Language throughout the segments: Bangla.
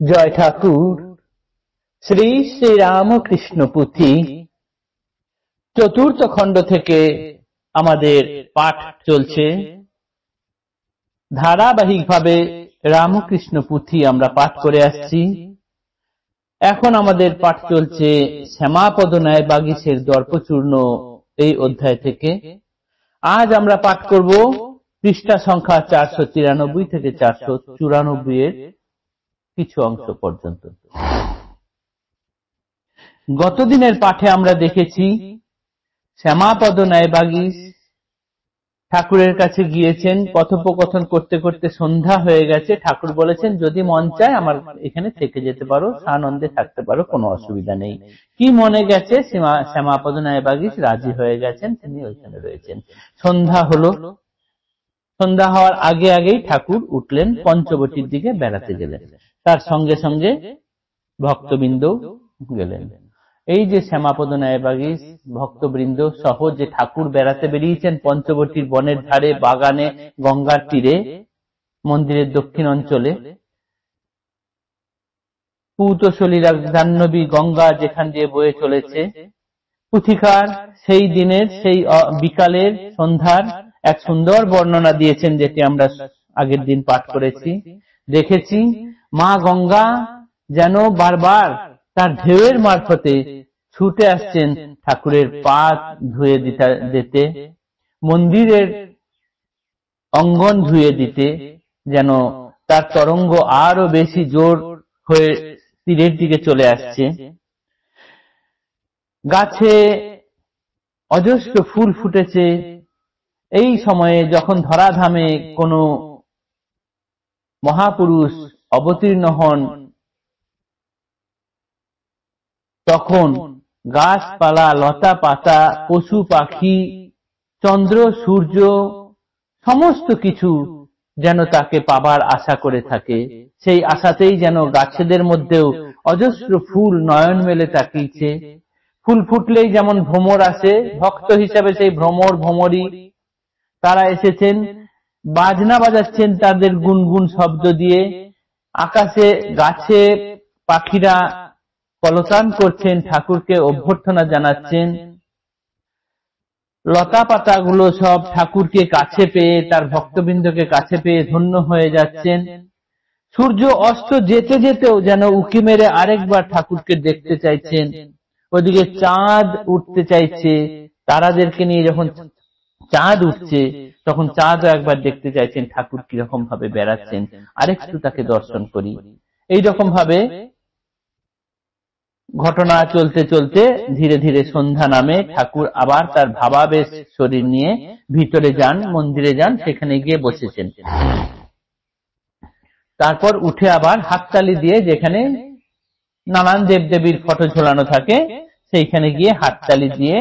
জয় ঠাকুর। শ্রী শ্রী রামকৃষ্ণ পুঁথি চতুর্থ খণ্ড থেকে আমাদের পাঠ চলছে। ধারাবাহিকভাবে রামকৃষ্ণ পুঁথি আমরা পাঠ করে আসছি। এখন আমাদের পাঠ চলছে শ্যামাপদ ন্যায় বাগীশের দর্পচূর্ণ এই অধ্যায় থেকে। আজ আমরা পাঠ করব পৃষ্ঠা সংখ্যা 493 থেকে 494 এর কিছু অংশ পর্যন্ত। গতদিনের পাঠে আমরা দেখেছি শ্যামাপদ ন্যায় বাগীশ ঠাকুরের কাছে গিয়েছেন। কথোপকথন করতে করতে সন্ধ্যা হয়ে গেছে। ঠাকুর বলেছেন, যদি মন চায় আমার এখানে থেকে যেতে পারো, সানন্দে থাকতে পারো, কোনো অসুবিধা নেই। কি মনে গেছে, শ্যামাপদ ন্যায় বাগীশ রাজি হয়ে গেছেন, তিনি ওইখানে রয়েছেন। সন্ধ্যা হলো। সন্ধ্যা হওয়ার আগে আগেই ঠাকুর উঠলেন, পঞ্চবটির দিকে বেড়াতে গেলেন। তার সঙ্গে সঙ্গে ভক্তবৃন্দ গেলেন। এই যে শ্যামাপদ ন্যায় বাগীশ ভক্তবৃন্দ সহ যে ঠাকুর বেড়াতে বেরিয়েছেন পঞ্চবটির বনের ধারে, বাগানে, গঙ্গার তীরে, মন্দিরের দক্ষিণ অঞ্চলে, পূতশলীরা জাহ্নবী গঙ্গা যেখান দিয়ে বয়ে চলেছে, পুথিকার সেই দিনের, সেই বিকালের, সন্ধ্যার এক সুন্দর বর্ণনা দিয়েছেন, যেটি আমরা আগের দিন পাঠ করেছি, দেখেছি। মা গঙ্গা যেন বারবার তার ঢেউয়ের মারফতে ছুটে আসছেন ঠাকুরের পা ধুয়ে দিতে, মন্দিরের অঙ্গন ধুয়ে দিতে, যেন তার তরঙ্গ আরো বেশি জোর হয়ে তীরের দিকে চলে আসছে। গাছে অজস্র ফুল ফুটেছে। এই সময়ে যখন ধরাধামে কোনো মহাপুরুষ অবতীর্ণ হন, তখন গাছপালা, লতা পাতা, পশু পাখি, চন্দ্র সূর্য সমস্ত কিছু যেন তাকে পাবার আশা করে থাকে। সেই আশাতেই যেন গাছেদের মধ্যেও অজস্র ফুল নয়ন মেলে তাকিয়েছে। ফুল ফুটলেই যেমন ভ্রমর আসে, ভক্ত হিসাবে সেই ভ্রমর ভ্রমরী তারা এসেছেন, বাজনা বাজাচ্ছেন তাদের গুনগুন শব্দ দিয়ে। আকাশে গাছে পাখিরা কলতান করছেন, ঠাকুরকে অভ্যর্থনা জানাচ্ছেন। লতা পাতাগুলো সব ঠাকুরকে কাছে পেয়ে, তার ভক্তবৃন্দকে কাছে পেয়ে ধন্য হয়ে যাচ্ছেন। সূর্য অস্ত যেতে যেতেও যেন উঁকি মেরে আরেকবার ঠাকুরকে দেখতে চাইছেন। ওদিকে চাঁদ উঠতে চাইছে, তারাদেরকে নিয়ে যখন চাঁদ উঠছে তখন চাঁদও একবার দেখতে চাইছেন ঠাকুর কিরকম ভাবে বেড়াচ্ছেন, আরেকটু তাকে দর্শন করি। এইরকম ভাবে ঘটনা চলতে চলতে ধীরে ধীরে সন্ধ্যা নামে। ঠাকুর আবার তার ভাবাবেশ শরীর নিয়ে ভিতরে যান, মন্দিরে যান, সেখানে গিয়ে বসেছেন। তারপর উঠে আবার হাততালি দিয়ে, যেখানে নানান দেবদেবীর ফটো ঝোলানো থাকে সেইখানে গিয়ে হাততালি দিয়ে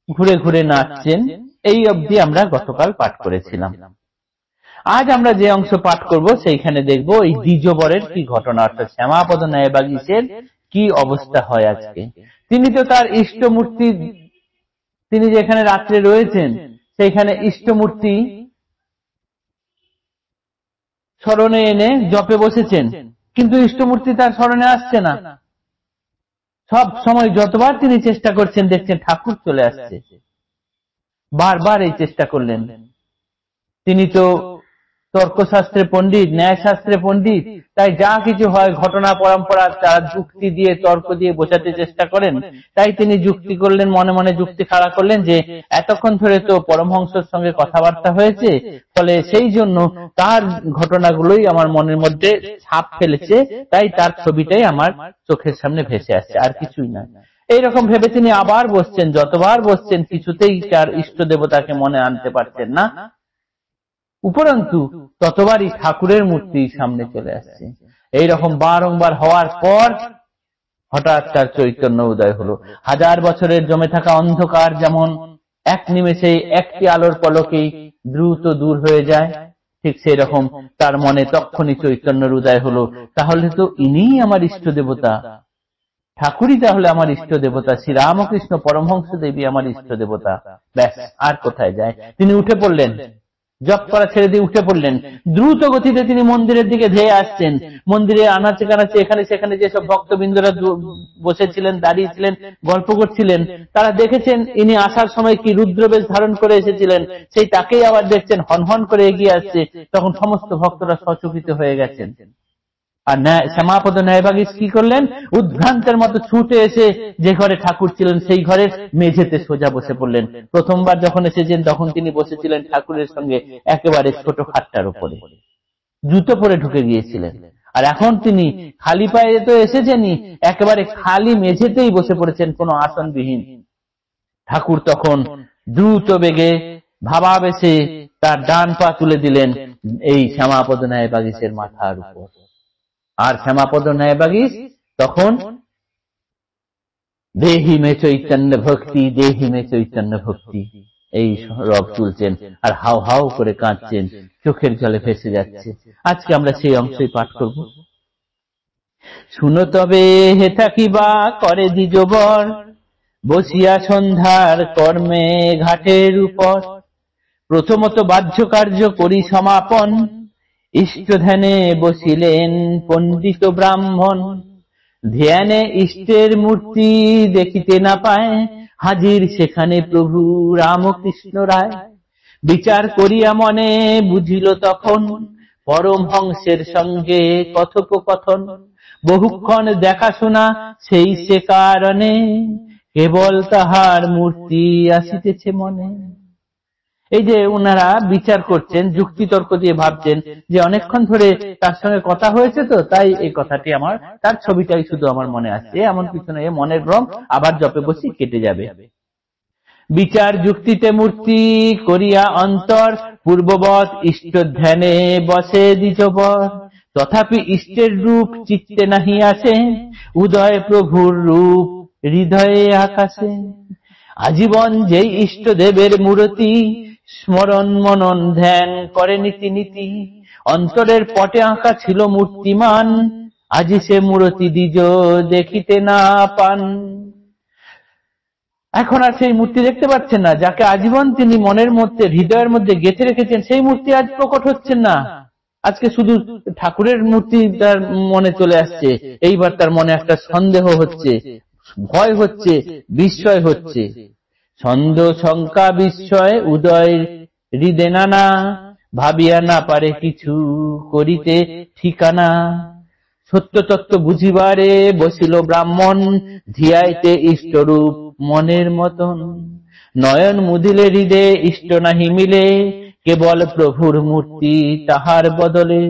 ঘুরে ঘুরে নাচছেন। এই অবধি আমরা গতকাল পাঠ করেছিলাম। আজ আমরা যে অংশ পাঠ করব সেইখানে দেখব এই দ্বিজবরের কি ঘটনা, অর্থাৎ শ্যামাপদ ন্যায় বাগীশের কি অবস্থা হয় আজকে। তিনি তো তার ইষ্টমূর্তি, তিনি যেখানে রাত্রে রয়েছেন সেইখানে ইষ্টমূর্তি স্মরণে এনে জপে বসেছেন, কিন্তু ইষ্টমূর্তি তার স্মরণে আসছে না। সব সময় যতবার তিনি চেষ্টা করছেন দেখছেন ঠাকুর চলে আসছে। বারবার এই চেষ্টা করলেন। তিনি তো তর্কশাস্ত্রে পণ্ডিত, ন্যায় শাস্ত্রে পণ্ডিত, তাই যা কিছু হয় ঘটনা পরম্পরা তার যুক্তি দিয়ে, তর্ক দিয়ে বোঝাতে চেষ্টা করেন। তাই তিনি যুক্তি করলেন, মনে মনে যুক্তি খাড়া করলেন যে এতক্ষণ ধরে তো পরমহংসের সঙ্গে কথাবার্তা হয়েছে, ফলে সেই জন্য তার ঘটনাগুলোই আমার মনের মধ্যে ছাপ ফেলেছে, তাই তার ছবিটাই আমার চোখের সামনে ভেসে আসছে, আর কিছুই না। এইরকম ভেবে তিনি আবার বসছেন। যতবার বসছেন কিছুতেই তার ইষ্ট দেবতাকে মনে আনতে পারছেন না, উপরন্তু ততবারই ঠাকুরের মূর্তি সামনে চলে আসছে। এইরকম বারংবার হওয়ার পর হঠাৎ তার চৈতন্য উদয় হলো। 1000 বছরের জমে থাকা অন্ধকার যেমন এক নিমেষেই একটি আলোর পলকেই দ্রুত দূর হয়ে যায়, ঠিক সেই রকম তার মনে তক্ষণি চৈতন্যের উদয় হলো। তাহলে তো ইনিই আমার ইষ্ট দেবতা, ঠাকুরই তাহলে আমার ইষ্ট দেবতা, শ্রী রামকৃষ্ণ পরমহংস দেবী আমার ইষ্ট দেবতা। ব্যাস, আর কোথায় যায়। তিনি উঠে পড়লেন, জপ করা ছেড়ে দিয়ে উঠে পড়লেন। দ্রুত গতিতে তিনি মন্দিরের দিকে ধেয়ে আসছেন। মন্দিরে আনাচে কানাচে এখানে সেখানে যেসব ভক্তবৃন্দরা বসেছিলেন, দাঁড়িয়েছিলেন, গল্প করছিলেন, তারা দেখেছেন ইনি আসার সময় কি রুদ্রবেশ ধারণ করে এসেছিলেন, সেই তাকেই আবার দেখছেন হনহন করে এগিয়ে আসছে। তখন সমস্ত ভক্তরা সচকিত হয়ে গেছেন। আর শ্যামাপদ ন্যায়বাগীশ কি করলেন? উদ্ভ্রান্তের মতো ছুটে এসে যে ঘরে ঠাকুর ছিলেন সেই ঘরের মেঝেতে সোজা বসে পড়লেন। প্রথমবার যখন এসেছেন তখন তিনি বসেছিলেন ঠাকুরের সঙ্গে একেবারে ছোট খাটটার উপরে, জুতো পরে ঢুকে গিয়েছিলেন। আর এখন তিনি খালি পায়ে তো এসেছেনই, একেবারে খালি মেঝেতেই বসে পড়েছেন, কোনো আসনবিহীন। ঠাকুর তখন দ্রুত বেগে ভাবাবেশে তার ডান পা তুলে দিলেন এই শ্যামাপদ ন্যায়বাগীশের মাথার উপর। আর শ্যামাপদ ন্যায়বাগীশ তখন দেহি মে চৈতন্য ভক্তি, দেহি মে চৈতন্য ভক্তি এই রব তুলছেন আর হাউ হাউ করে কাঁদছেন, চোখের জলে ভেসে যাচ্ছে। আজকে আমরা সেই অংশই পাঠ করব। শুনো তবে হেথা কিবা করে দ্বিজবর, বসিয়া সন্ধ্যার কর্মে ঘাটের উপর। প্রথমত বাহ্য কার্য করি সমাপন, ইষ্ট ধ্যানে বসিলেন পণ্ডিত ব্রাহ্মণ। ধ্যানে ইষ্টের মূর্তি দেখিতে না পায়, হাজির সেখানে প্রভু রামকৃষ্ণ রায়। বিচার করিয়া মনে বুঝিল তখন, পরমহংসের সঙ্গে কথোপকথন। বহুক্ষণ দেখাশোনা সেই সে কারণে, কেবল তাহার মূর্তি আসিতেছে মনে। এই যে ওনারা বিচার করছেন, যুক্তি তর্ক দিয়ে ভাবছেন যে অনেকক্ষণ ধরে তার সঙ্গে কথা হয়েছে, তো তাই এই কথাটি আমার, তার ছবিটাই শুধু আমার মনে আসছে, এমন কিছু নয়, মনের ভ্রম, আবার জপে বসি কেটে যাবে। বিচার যুক্তিতে মূর্তি করিয়া অন্তর, পূর্ববৎ ইষ্ট ধ্যানে বসে দ্বিজবর। তথাপি ইষ্টের রূপ চিত্তে নাহি আসে, উদয় প্রভুর রূপ হৃদয়ে আকাশে। আজীবন যেই ইষ্ট দেবের মূর্তি, স্মরণ মনন ধ্যান করে নীতি নীতি। অন্তরের পটে আঁকা ছিল মূর্তিমান, আজি সে মূর্তি দ্বিজ দেখিতে না পান। এখন আর সেই মূর্তি দেখতে পাচ্ছেন না, যাকে আজীবন তিনি মনের মধ্যে, হৃদয়ের মধ্যে গেঁথে রেখেছেন, সেই মূর্তি আজ প্রকট হচ্ছেন না। আজকে শুধু ঠাকুরের মূর্তি তার মনে চলে আসছে। এইবার তার মনে একটা সন্দেহ হচ্ছে, ভয় হচ্ছে, বিস্ময় হচ্ছে। সন্দেহ শঙ্কা বিস্ময় উদয় হৃদে নানা, ভাবিয়া না পারে কিছু করিতে ঠিকানা। সত্য তত্ত্ব বুঝিবারে বসিল ব্রাহ্মণ, ধিয়াইতে ইষ্টরূপ মনের মতন। নয়ন মুদিলে হৃদে ইষ্ট নাহি মিলে, কেবল প্রভুর মূর্তি তাহার বদলে।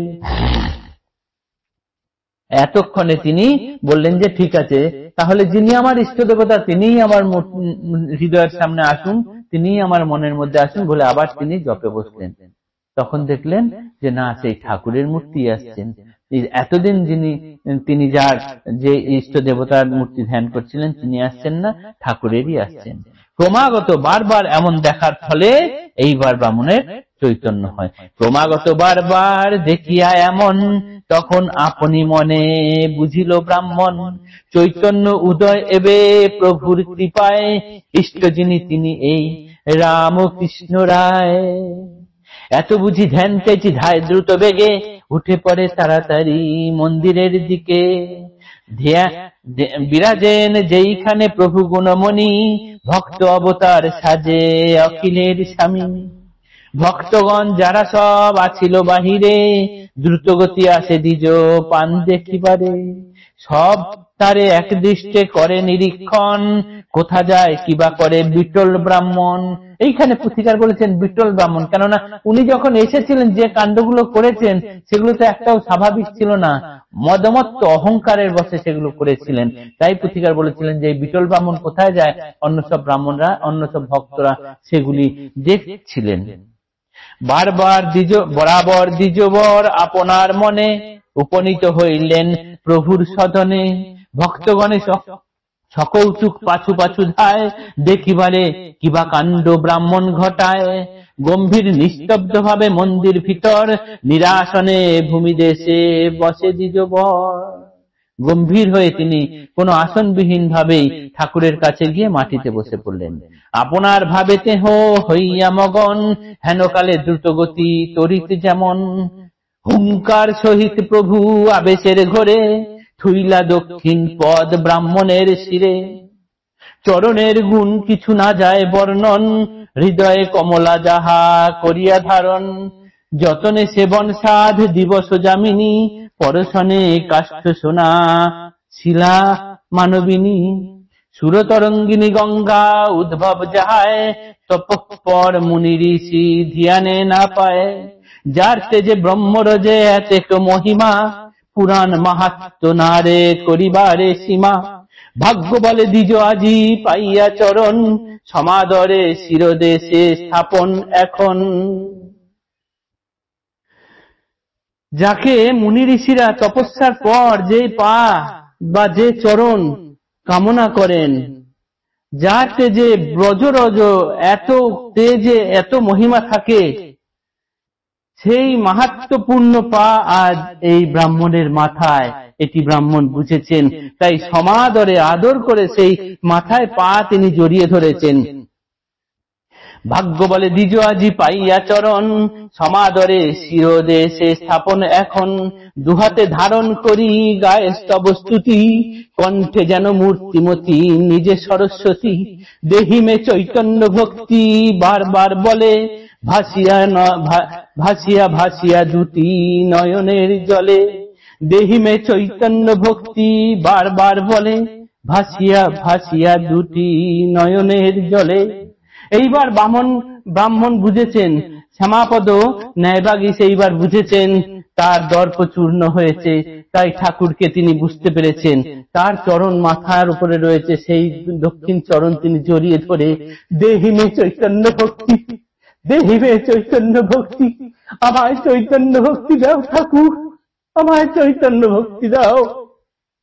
এতক্ষণে তিনি বললেন যে ঠিক আছে, তাহলে যিনি আমার ইষ্ট দেবতা তিনিই আমার হৃদয়ের সামনে আসুন, তিনিই আমার মনের মধ্যে আসুন বলে আবার তিনি জপে বসলেন। তখন দেখলেন যে না, সেই ঠাকুরের মূর্তি আসছেন। এতদিন তিনি যার যে ইষ্ট দেবতার মূর্তি ধ্যান করছিলেন তিনি আসছেন না, ঠাকুরেরই আসছেন। ক্রমাগত বারবার এমন দেখার ফলে এইবার ব্রাহ্মণের চৈতন্য হয়। ক্রমাগত বারবার দেখিয়া এমন, তখন আপনি মনে বুঝিল ব্রাহ্মণ। চৈতন্য উদয় এবে প্রভুর কৃপায়, ইষ্ট যিনি তিনি এই রামকৃষ্ণ রায়। এত বুঝি ধ্যান চাইছি ধায় দ্রুত বেগে, উঠে পড়ে তাড়াতাড়ি মন্দিরের দিকে। বিরাজেন যেইখানে প্রভু গুণমণি, ভক্ত অবতার সাজে অখিলের স্বামী। ভক্তগণ যারা সব আছিল বাহিরে, দ্রুতগতি আসে দ্বিজ পান দেখিবারে। সব তারে এক দৃষ্টে করে নিরীক্ষণ, কোথা যায় কিবা করে বিটল ব্রাহ্মণ। এইখানে পুথিকার বলেছেন বিটল ব্রাহ্মণ, কেননা উনি যখন এসেছিলেন যে কাণ্ডগুলো করেছেন সেগুলো তো একটাও স্বাভাবিক ছিল না, মদমত্ত অহংকারের বশে সেগুলো করেছিলেন। তাই পুথিকার বলেছিলেন যে বিটল ব্রাহ্মণ কোথায় যায়, অন্য সব ব্রাহ্মণরা, অন্য সব ভক্তরা সেগুলি দেখছিলেন। বরাবর দ্বিজবর আপনার মনে, উপনীত হইলেন প্রভুর সদনে। ভক্তগণে সকৌতুক পাছু পাছু ধায়, দেখিবারে কিবা কাণ্ড ব্রাহ্মণ ঘটায়। গম্ভীর নিস্তব্ধ ভাবে মন্দির ভিতর, নিরাসনে ভূমি দেশে বসে দ্বিজবর। গম্ভীর হয়ে তিনি কোনো আসনবিহীন ভাবেই ঠাকুরের কাছে গিয়ে মাটিতে বসে পড়লেন। আপনার ভাবেতে হইয়া মগন, হেনকালে দ্রুতগতি তরিত যেমন, হুঙ্কার সহিত প্রভু আবেশের ঘরে, থুইলা দক্ষিণ পদ ব্রাহ্মণের শিরে। চরণের গুণ কিছু না যায় বর্ণন, হৃদয়ে কমলা যাহা করিয়া ধারণ। যতনে সেবন সাধ দিবস যামিনী, পরশনে কাষ্ঠ সোনা শিলা মানবিনী। সুরতরঙ্গিনী গঙ্গা উদ্ভব যাহায়, তপঃপর মুনি ঋষি ধ্যানে না পায়। যার তেজে ব্রহ্মরজে এতেক মহিমা, পুরাণ মাহাত্ম নারে করিবারে সীমা। ভাগ্য বলে দ্বিজ আজি পাইয়া চরণ, সমাদরে শিরদেশে স্থাপন এখন। যাকে মুনি ঋষিরা তপস্যার পর যে পা বা যে চরণ কামনা করেন, যার তেজে ব্রজরজ এত তেজে এত মহিমা থাকে, সেই মাহাত্ম্যপূর্ণ পা আজ এই ব্রাহ্মণের মাথায়। এটি ব্রাহ্মণ বুঝেছেন, তাই সমাদরে আদর করে সেই মাথায় পা তিনি জড়িয়ে ধরেছেন। ভাগ্য বলে দ্বিজ আজি পাইয়া চরণ, সমাদরে শিরদেশে স্থাপন এখন। দুহাতে ধারণ করি গায়ে স্তব স্তুতি, কণ্ঠে যেন মূর্তিমতী নিজে সরস্বতী। দেহিমে চৈতন্য ভক্তি বারবার বলে, ভাসিয়া ভাসিয়া দুটি নয়নের জলে। দেহিমে চৈতন্য ভক্তি বারবার বলে, ভাসিয়া ভাসিয়া দুটি নয়নের জলে। এইবার ব্রাহ্মণ বুঝেছেন, শ্যামাপদ ন্যায়বাগীশ এইবার বুঝেছেন তার দর্প চূর্ণ হয়েছে। তাই ঠাকুরকে তিনি বুঝতে পেরেছেন, তার চরণ মাথার উপরে রয়েছে, সেই দক্ষিণ চরণ তিনি জড়িয়ে ধরে, দেহিমে চৈতন্য ভক্তি, দেহিমে চৈতন্য ভক্তি, আমায় চৈতন্য ভক্তি দাও ঠাকুর, আমায় চৈতন্য ভক্তি দাও।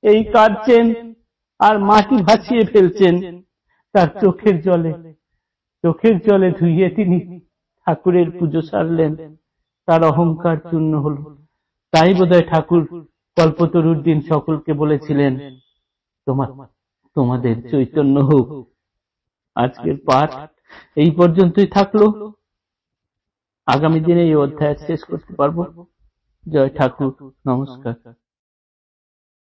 এই কাঁদছেন আর মাটি ভাসিয়ে ফেলছেন তার চোখের জলে ধুইয়ে তিনি ঠাকুরের পুজো সারলেন। তার অহংকার চূর্ণ হল। তাই বোধহয় ঠাকুর কল্পতরুর দিন সকলকে বলেছিলেন, তোমাদের চৈতন্য হোক। আজকের পাঠ এই পর্যন্তই থাকলো। আগামী দিনে এই অধ্যায় শেষ করতে পারবো। জয় ঠাকুর, নমস্কার।